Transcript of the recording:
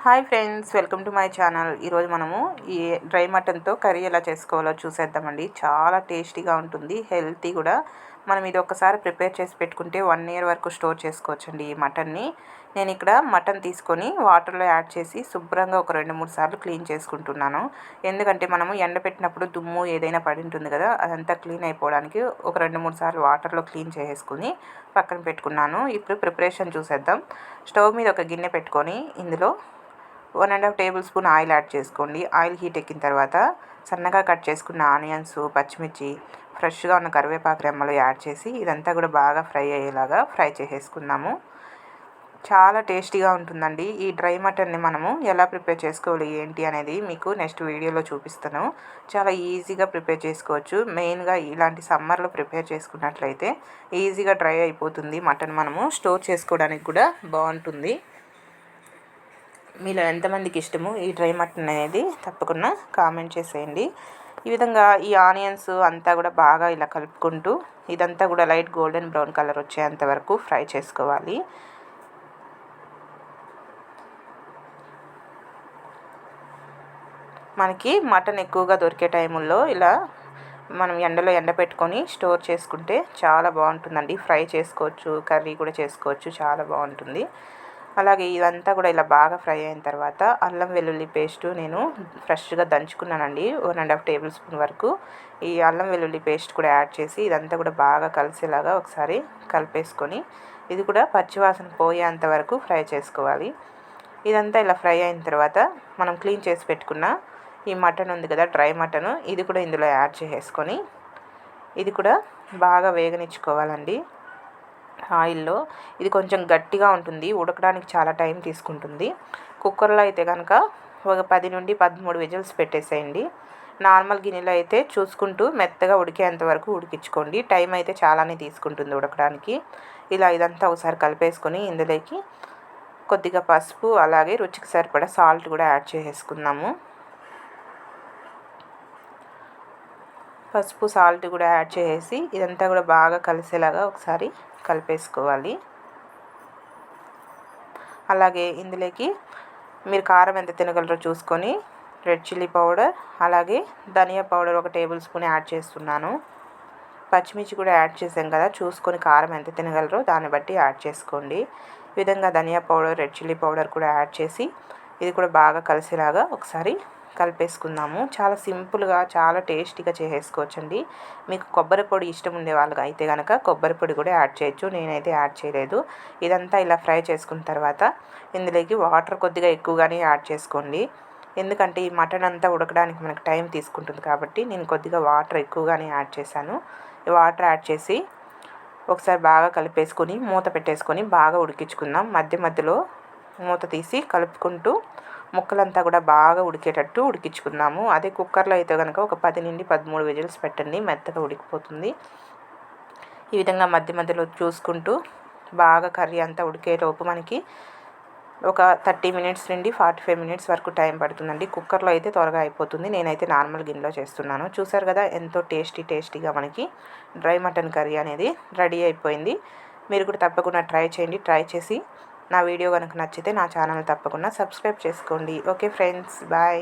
Hi friends, welcome to my channel. ఈరోజు మనము ఈ డ్రై మటన్తో కర్రీ ఎలా చేసుకోవాలో చూసేద్దామండి. చాలా టేస్టీగా ఉంటుంది, హెల్తీ కూడా. మనం ఇది ఒక్కసారి ప్రిపేర్ చేసి పెట్టుకుంటే 1 ఇయర్ వరకు స్టోర్ చేసుకోవచ్చండి ఈ మటన్ని. నేను ఇక్కడ మటన్ తీసుకొని వాటర్లో యాడ్ చేసి శుభ్రంగా ఒక 2-3 సార్లు క్లీన్ చేసుకుంటున్నాను. ఎందుకంటే మనము ఎండబెట్టినప్పుడు దుమ్ము ఏదైనా పడి ఉంటుంది కదా, అదంతా క్లీన్ అయిపోవడానికి ఒక 2-3 సార్లు వాటర్లో క్లీన్ చేసుకుని పక్కన పెట్టుకున్నాను. ఇప్పుడు ప్రిపరేషన్ చూసేద్దాం. స్టవ్ మీద ఒక గిన్నె పెట్టుకొని ఇందులో 1.5 టేబుల్ స్పూన్ ఆయిల్ యాడ్ చేసుకోండి. ఆయిల్ హీట్ ఎక్కిన తర్వాత సన్నగా కట్ చేసుకున్న ఆనియన్స్, పచ్చిమిర్చి, ఫ్రెష్గా ఉన్న కరివేపాకు రెమ్మలు యాడ్ చేసి ఇదంతా కూడా బాగా ఫ్రై అయ్యేలాగా ఫ్రై చేసేసుకుందాము. చాలా టేస్టీగా ఉంటుందండి. ఈ డ్రై మటన్ని మనము ఎలా ప్రిపేర్ చేసుకోవాలి ఏంటి అనేది మీకు నెక్స్ట్ వీడియోలో చూపిస్తాను. చాలా ఈజీగా ప్రిపేర్ చేసుకోవచ్చు. మెయిన్గా ఇలాంటి సమ్మర్లో ప్రిపేర్ చేసుకున్నట్లయితే ఈజీగా డ్రై అయిపోతుంది మటన్. మనము స్టోర్ చేసుకోవడానికి కూడా బాగుంటుంది. మీలో ఎంతమందికి ఇష్టమో ఈ డ్రై మటన్ అనేది తప్పకుండా కామెంట్ చేసేయండి. ఈ విధంగా ఈ ఆనియన్స్ అంతా కూడా బాగా ఇలా కలుపుకుంటూ ఇదంతా కూడా లైట్ గోల్డెన్ బ్రౌన్ కలర్ వచ్చేంత వరకు ఫ్రై చేసుకోవాలి. మనకి మటన్ ఎక్కువగా దొరికే టైముల్లో ఇలా మనం ఎండలో ఎండబెట్టుకొని స్టోర్ చేసుకుంటే చాలా బాగుంటుందండి. ఫ్రై చేసుకోవచ్చు, కర్రీ కూడా చేసుకోవచ్చు, చాలా బాగుంటుంది. అలాగే ఇదంతా కూడా ఇలా బాగా ఫ్రై అయిన తర్వాత అల్లం వెల్లుల్లి పేస్టు నేను ఫ్రెష్గా దంచుకున్నానండి. 1.5 టేబుల్ స్పూన్ వరకు ఈ అల్లం వెల్లుల్లి పేస్ట్ కూడా యాడ్ చేసి ఇదంతా కూడా బాగా కలిసేలాగా ఒకసారి కలిపేసుకొని ఇది కూడా పచ్చివాసన పోయేంత వరకు ఫ్రై చేసుకోవాలి. ఇదంతా ఇలా ఫ్రై అయిన తర్వాత మనం క్లీన్ చేసి పెట్టుకున్న ఈ మటన్ ఉంది కదా, డ్రై మటన్, ఇది కూడా ఇందులో యాడ్ చేసేసుకొని ఇది కూడా బాగా వేగనిచ్చుకోవాలండి ఆయిల్లో. ఇది కొంచెం గట్టిగా ఉంటుంది, ఉడకడానికి చాలా టైం తీసుకుంటుంది. కుక్కర్లో అయితే కనుక ఒక 10 నుండి 13 విజిల్స్ పెట్టేసేయండి. నార్మల్ గిన్నెలో అయితే చూసుకుంటూ మెత్తగా ఉడికేంత వరకు ఉడికించుకోండి. టైం అయితే చాలానే తీసుకుంటుంది ఉడకడానికి. ఇలా ఇదంతా ఒకసారి కలిపేసుకొని ఇందులోకి కొద్దిగా పసుపు, అలాగే రుచికి సరిపడా సాల్ట్ కూడా యాడ్ చేసేసుకుందాము. పసుపు, సాల్ట్ కూడా యాడ్ చేసి ఇదంతా కూడా బాగా కలిసేలాగా ఒకసారి కలిపేసుకోవాలి. అలాగే ఇందులోకి మీరు కారం ఎంత తినగలరో చూసుకొని రెడ్ చిల్లీ పౌడర్, అలాగే ధనియా పౌడర్ 1 టేబుల్ స్పూన్ యాడ్ చేస్తున్నాను. పచ్చిమిర్చి కూడా యాడ్ చేసాం కదా, చూసుకొని కారం ఎంత తినగలరో దాన్ని బట్టి యాడ్ చేసుకోండి. ఈ విధంగా ధనియా పౌడర్, రెడ్ చిల్లీ పౌడర్ కూడా యాడ్ చేసి ఇది కూడా బాగా కలిసేలాగా ఒకసారి కలిపేసుకుందాము. చాలా సింపుల్గా, చాలా టేస్టీగా చేసేసుకోవచ్చండి. మీకు కొబ్బరి పొడి ఇష్టం ఉండే వాళ్ళకి అయితే కనుక కొబ్బరి పొడి కూడా యాడ్ చేయొచ్చు. నేనైతే యాడ్ చేయలేదు. ఇదంతా ఇలా ఫ్రై చేసుకున్న తర్వాత ఇందులోకి వాటర్ కొద్దిగా ఎక్కువగానే యాడ్ చేసుకోండి. ఎందుకంటే ఈ మటన్ అంతా ఉడకడానికి మనకు టైం తీసుకుంటుంది కాబట్టి నేను కొద్దిగా వాటర్ ఎక్కువగానే యాడ్ చేశాను. ఈ వాటర్ యాడ్ చేసి ఒకసారి బాగా కలిపేసుకొని మూత పెట్టేసుకొని బాగా ఉడికించుకుందాం. మధ్య మధ్యలో మూత తీసి కలుపుకుంటూ ముక్కలంతా కూడా బాగా ఉడికేటట్టు ఉడికించుకుందాము. అదే కుక్కర్లో అయితే కనుక ఒక 10 నుండి 13 విజిల్స్ పెట్టండి, మెత్తగా ఉడికిపోతుంది. ఈ విధంగా మధ్య మధ్యలో చూసుకుంటూ బాగా కర్రీ అంతా ఉడికేలోపు మనకి ఒక 30 మినిట్స్ నుండి 45 మినిట్స్ వరకు టైం పడుతుందండి. కుక్కర్లో అయితే త్వరగా అయిపోతుంది. నేనైతే నార్మల్ గిన్నెలో చేస్తున్నాను. చూసారు కదా, ఎంతో టేస్టీగా మనకి డ్రై మటన్ కర్రీ అనేది రెడీ అయిపోయింది. మీరు కూడా తప్పకుండా ట్రై చేయండి. ట్రై చేసి నా వీడియో కనుక నచ్చితే నా ఛానల్ తప్పకుండా సబ్స్క్రైబ్ చేసుకోండి. Okay friends, bye.